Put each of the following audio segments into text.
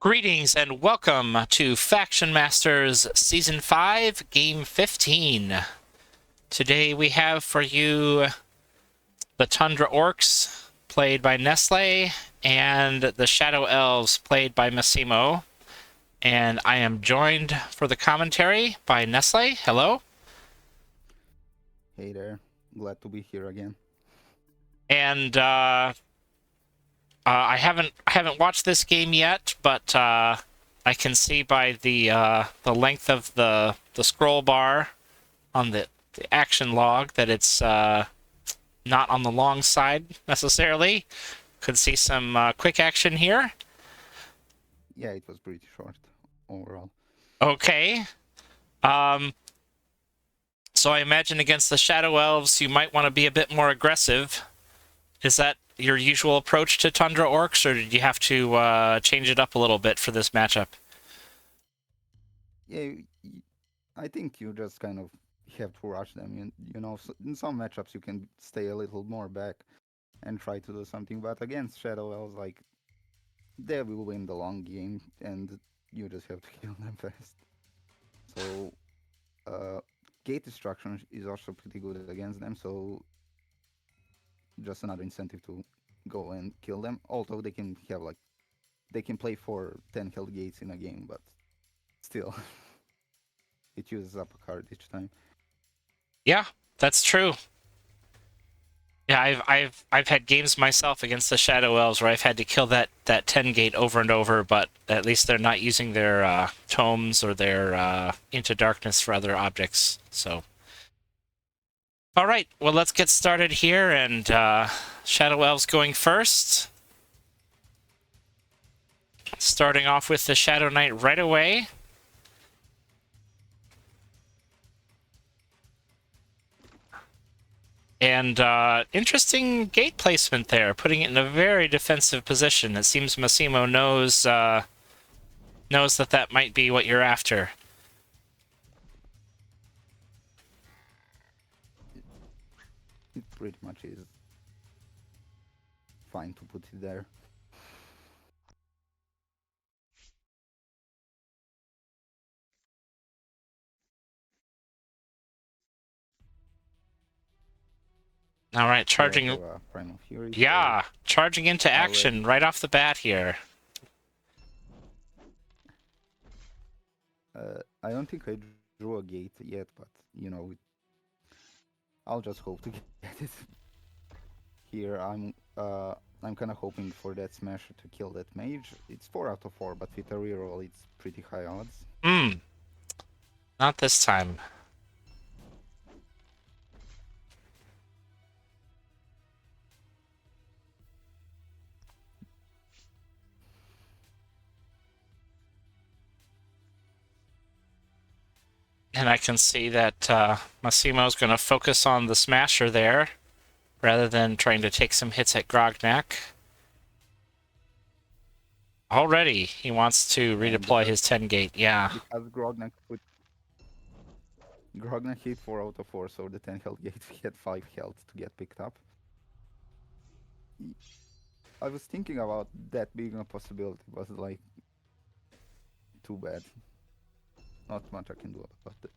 Greetings and welcome to FactionMasters Season 5, Game 15. Today we have for you the Tundra Orcs, played by Nesle, and the Shadow Elves, played by Massimo. And I am joined for the commentary by Nesle. Hello. Hey there. Glad to be here again. And I haven't watched this game yet, but I can see by the length of the scroll bar on the action log that it's not on the long side necessarily. Could see some quick action here. Yeah, it was pretty short overall. Okay. So I imagine against the Shadow Elves, you might want to be a bit more aggressive. Is that your usual approach to Tundra Orcs, or did you have to change it up a little bit for this matchup? Yeah, I think you just kind of have to rush them. In some matchups you can stay a little more back and try to do something, but against Shadow Elves, like, they will win the long game, and you just have to kill them fast. So, gate destruction is also pretty good against them, so just another incentive to go and kill them. Although they can play for 10 health gates in a game, but still. It uses up a card each time. Yeah, that's true. Yeah, I've had games myself against the Shadow Elves where I've had to kill that 10 gate over and over, but at least they're not using their tomes or their into darkness for other objects. So, all right, well, let's get started here, and Shadow Elves going first. Starting off with the Shadow Knight right away. And interesting gate placement there, putting it in a very defensive position. It seems Massimo knows that might be what you're after. It pretty much is fine to put it there. All right, charging. Have a Primal Fury. Yeah, charging into action already... right off the bat here. I don't think I drew a gate yet, but I'll just hope to get it. Here I'm kind of hoping for that Smasher to kill that mage. It's 4 out of 4, but with a reroll it's pretty high odds. Not this time. And I can see that Massimo's going to focus on the Smasher there, rather than trying to take some hits at Grognak. Already, he wants to redeploy his 10 gate, yeah. Because Grognak hit 4 out of 4, so the 10 health gate he had 5 health to get picked up. I was thinking about that being a possibility, but like, too bad. Not much I can do about it.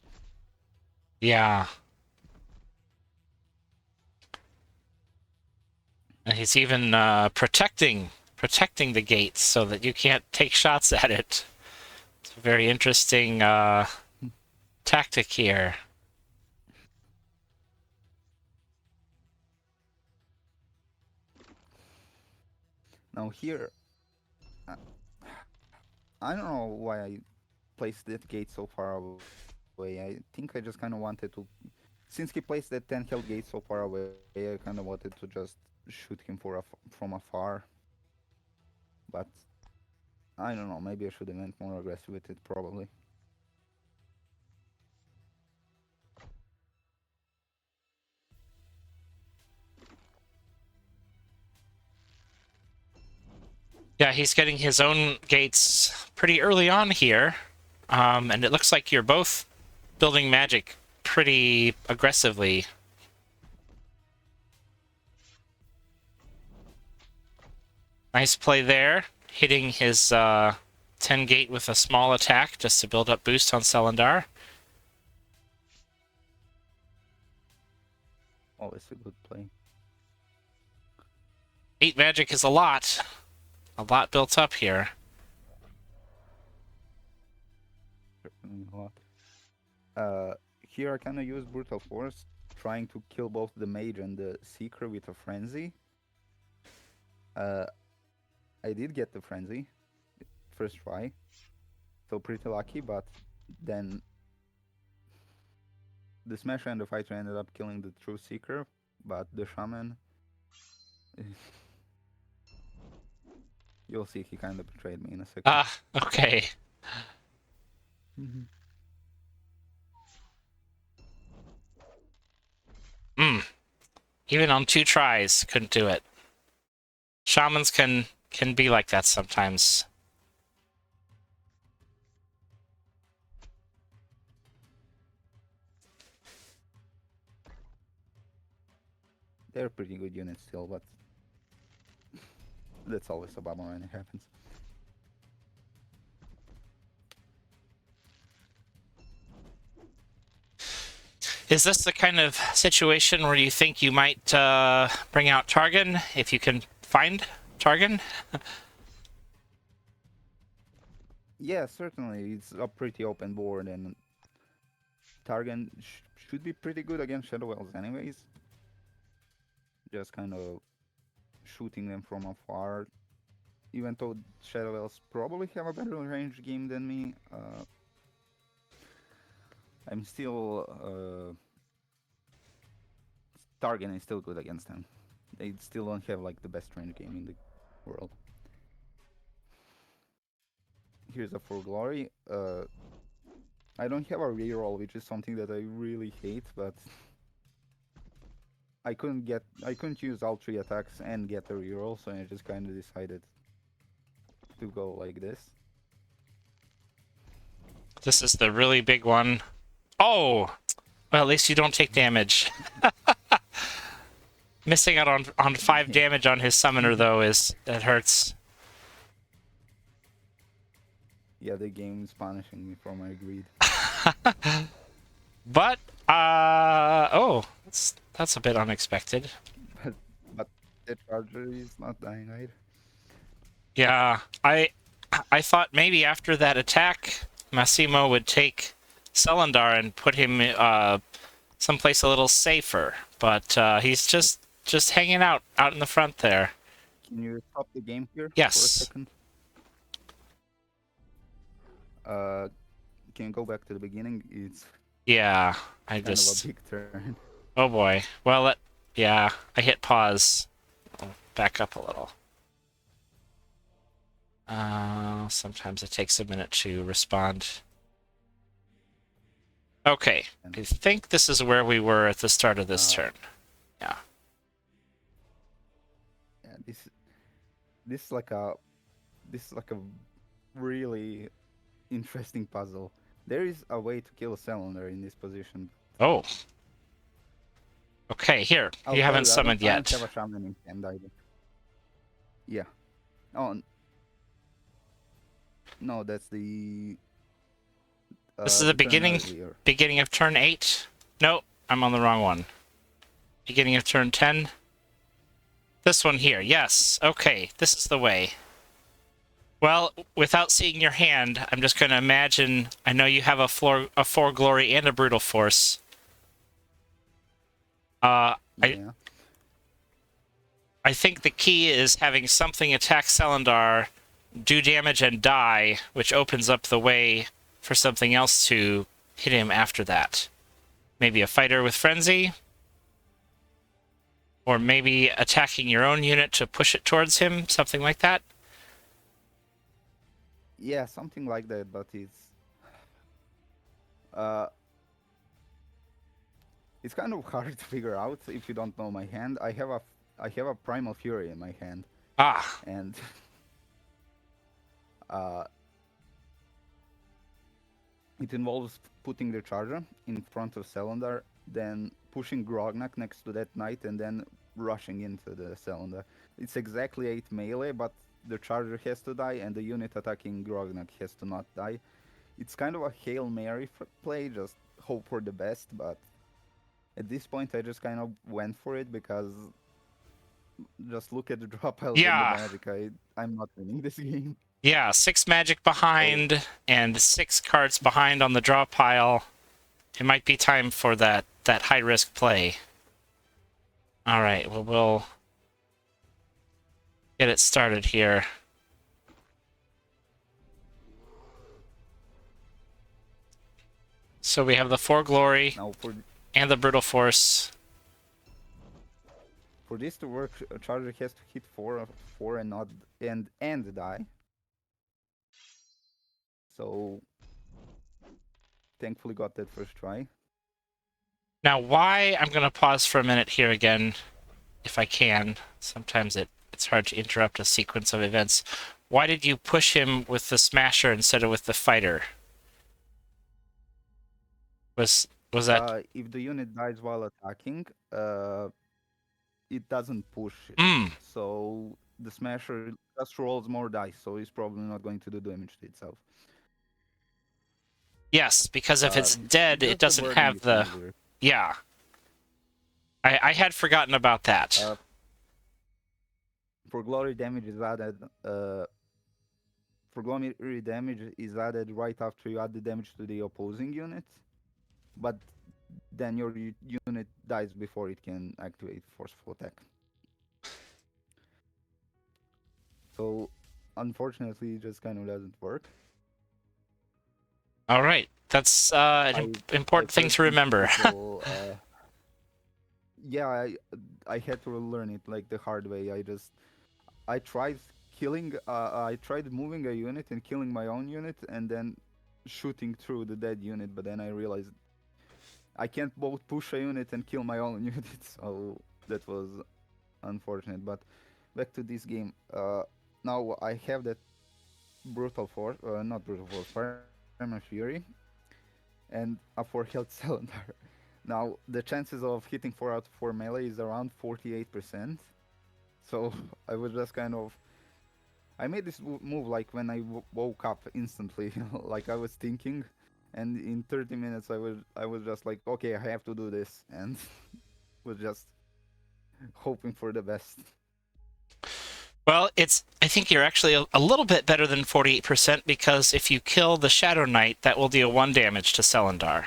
Yeah. And he's even protecting the gates so that you can't take shots at it. It's a very interesting tactic here. Now here, I don't know why I placed that gate so far away. I think I just kind of wanted to, since he placed that 10 health gate so far away, I kind of wanted to just shoot him from afar. But I don't know, maybe I should have went more aggressive with it, probably. Yeah, he's getting his own gates pretty early on here. And it looks like you're both building magic pretty aggressively. Nice play there, hitting his 10 gate with a small attack just to build up boost on Selendar. Always a good play. 8 magic is a lot. A lot built up here. Certainly a lot. Here I kind of use Brutal Force, trying to kill both the mage and the seeker with a frenzy. I did get the frenzy first try, so pretty lucky. But then the smasher and the fighter ended up killing the true seeker, but the shaman, you'll see, he kind of betrayed me in a second. Ah, okay. Even on 2 tries, couldn't do it. Shamans can be like that sometimes. They're pretty good units still, but that's always a bummer when it happens. Is this the kind of situation where you think you might bring out Targon if you can find Targon? Yeah, certainly. It's a pretty open board, and Targan should be pretty good against Shadow Elves anyways. Just kind of shooting them from afar. Even though Shadow Elves probably have a better range game than me, I'm still... Targan is still good against them. They still don't have like the best range game in the world. Here's a For Glory. I don't have a reroll, which is something that I really hate, but I couldn't use all 3 attacks and get a reroll, so I just kind of decided to go like this. This is the really big one. Oh! Well, at least you don't take damage. Missing out on 5 damage on his summoner, though, that hurts. Yeah, the game is punishing me for my greed. But, oh, that's a bit unexpected. But the charger is not dying either. Yeah, I thought maybe after that attack, Massimo would take Selendar and put him someplace a little safer, but he's just hanging out in the front there. Can you stop the game here for a Yes. second? Can you go back to the beginning? It's Yeah, I kind of a just... big turn. Oh boy. Well, yeah, I hit pause. I'll back up a little. Sometimes it takes a minute to respond. Okay, I think this is where we were at the start of this turn. Yeah. Yeah, this is like a really interesting puzzle. There is a way to kill a cylinder in this position. Oh. Okay, here. You haven't summoned yet. I don't have a shaman in hand either. Yeah. Oh. No, that's the... This is the beginning of turn 8? Nope, I'm on the wrong one. Beginning of turn 10? This one here, yes. Okay, this is the way. Well, without seeing your hand, I'm just going to imagine... I know you have a For Glory and a Brutal Force. Yeah. I think the key is having something attack Selendar, do damage and die, which opens up the way for something else to hit him after that. Maybe a fighter with Frenzy? Or maybe attacking your own unit to push it towards him, something like that? Yeah, something like that, but it's kind of hard to figure out if you don't know my hand. I have a Primal Fury in my hand. Ah. And it involves putting the charger in front of Selendar, then pushing Grognak next to that knight, and then rushing into the Selendar. It's exactly 8 melee, but the charger has to die and the unit attacking Grognak has to not die. It's kind of a Hail Mary play, just hope for the best, but at this point I just kind of went for it because just look at the drop piles and the Yeah, magic. I'm not winning this game. yeah, 6 magic So behind and 6 cards behind on the draw pile. It might be time for that high risk play. All right, well, we'll get it started here. So we have the 4 glory now and the brutal force. for this to work, a charger has to hit four and not and die. So thankfully got that first try. Now, why I'm gonna pause for a minute here again, if I can. Sometimes it's hard to interrupt a sequence of events. Why did you push him with the smasher instead of with the fighter? Was that? If the unit dies while attacking, it doesn't push it. Hmm. So the smasher just rolls more dice, so he's probably not going to do damage to itself. Yes, because if it's dead, it Just the doesn't wording have is the. easier. Yeah. I had forgotten about that. For glory damage is added. For glory damage is added right after you add the damage to the opposing unit, but then your unit dies before it can activate forceful attack. So unfortunately, it just kind of doesn't work. All right, that's an important thing to remember. People, yeah, I had to learn it like the hard way. I tried I tried moving a unit and killing my own unit, and then shooting through the dead unit. But then I realized I can't both push a unit and kill my own unit. So that was unfortunate. But back to this game. Now I have that brutal force, not brutal force, Primal Fury, and a 4 health cylinder. Now the chances of hitting 4 out of 4 melee is around 48%. So I was just kind of. I made this move like when I woke up instantly, like I was thinking, and in 30 minutes I was just like, okay, I have to do this, and was just hoping for the best. Well, I think you're actually a little bit better than 48% because if you kill the Shadow Knight, that will deal 1 damage to Selendar.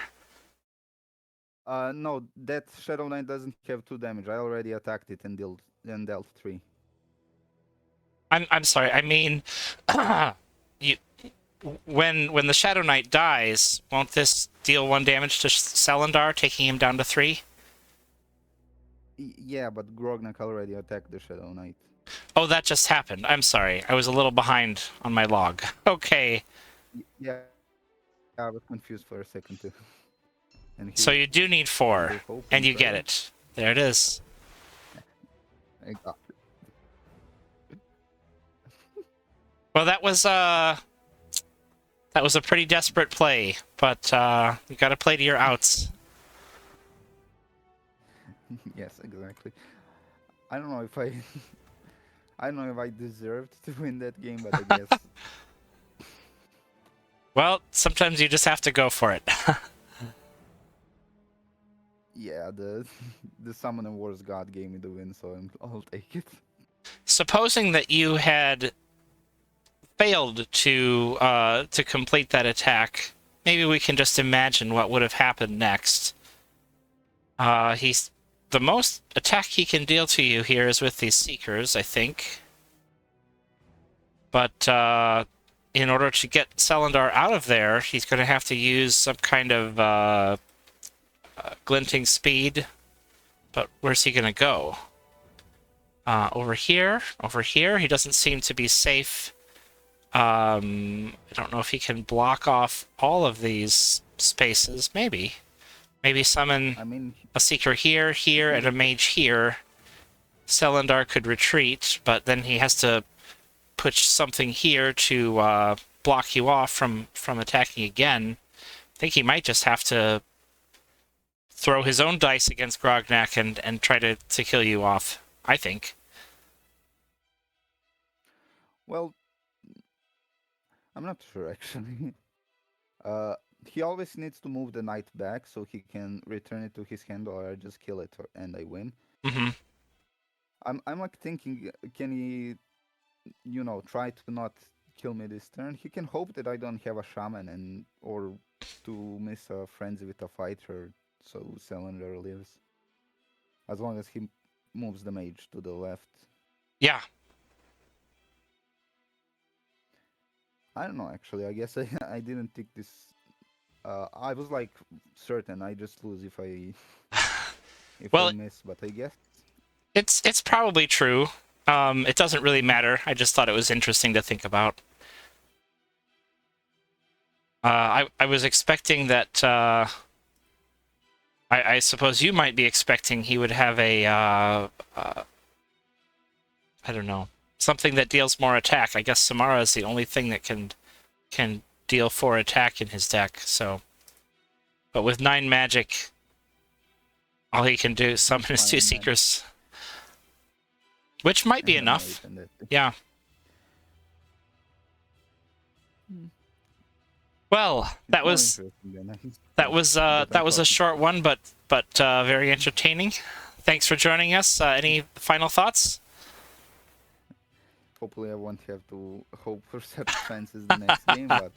No, that Shadow Knight doesn't have 2 damage. I already attacked it and dealt 3. I'm sorry. I mean, you when the Shadow Knight dies, won't this deal 1 damage to Selendar, taking him down to 3? Yeah, but Grognak already attacked the Shadow Knight. Oh, that just happened. I'm sorry. I was a little behind on my log. Okay. Yeah, I was confused for a second too. So you do need 4, and you get it. There it is. I got it. Well, that was a pretty desperate play, but you got to play to your outs. Yes, exactly. I don't know if I don't know if I deserved to win that game, but I guess. Well, sometimes you just have to go for it. Yeah, the Summoner Wars God gave me the win, so I'll take it. Supposing that you had failed to complete that attack, maybe we can just imagine what would have happened next. He's the most attack he can deal to you here is with these Seekers, I think. But in order to get Selendar out of there, he's going to have to use some kind of glinting speed. But where's he going to go? Over here? Over here? He doesn't seem to be safe. I don't know if he can block off all of these spaces. Maybe. Maybe summon a Seeker here, here, and a Mage here. Selendar could retreat, but then he has to put something here to block you off from attacking again. I think he might just have to throw his own dice against Grognak and try to kill you off, I think. Well, I'm not sure actually. Uh, he always needs to move the knight back so he can return it to his hand, or I just kill it and I win. Hmm. I'm like thinking, can he, try to not kill me this turn? He can hope that I don't have a shaman and or to miss a frenzy with a fighter, so Cylinder lives. As long as he moves the mage to the left. Yeah. I don't know actually. I guess I didn't think this. I was like certain I just lose if I Well, miss, but I guess it's probably true. It doesn't really matter. I just thought it was interesting to think about. I was expecting that. I suppose you might be expecting he would have a I don't know, something that deals more attack. I guess Samara is the only thing that can deal 4 attack in his deck. So, but with 9 magic, all he can do is summon his 2 fine man seekers, which might be and a mage enough. and that. Yeah. Well, It's more interesting than that I was a thought it short was. one, but very entertaining. Thanks for joining us. Any final thoughts? Hopefully, I won't have to hope for such chances the next game, but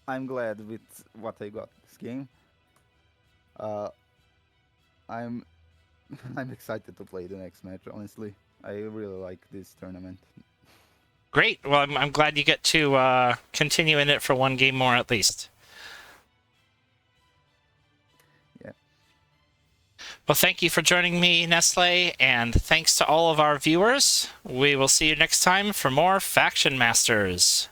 I'm glad with what I got this game. Uh, I'm I'm excited to play the next match. Honestly, I really like this tournament. Great. Well, I'm glad you get to continue in it for 1 game more at least. Yeah, Well, thank you for joining me, Nestle, and thanks to all of our viewers. We will see you next time for more Faction Masters.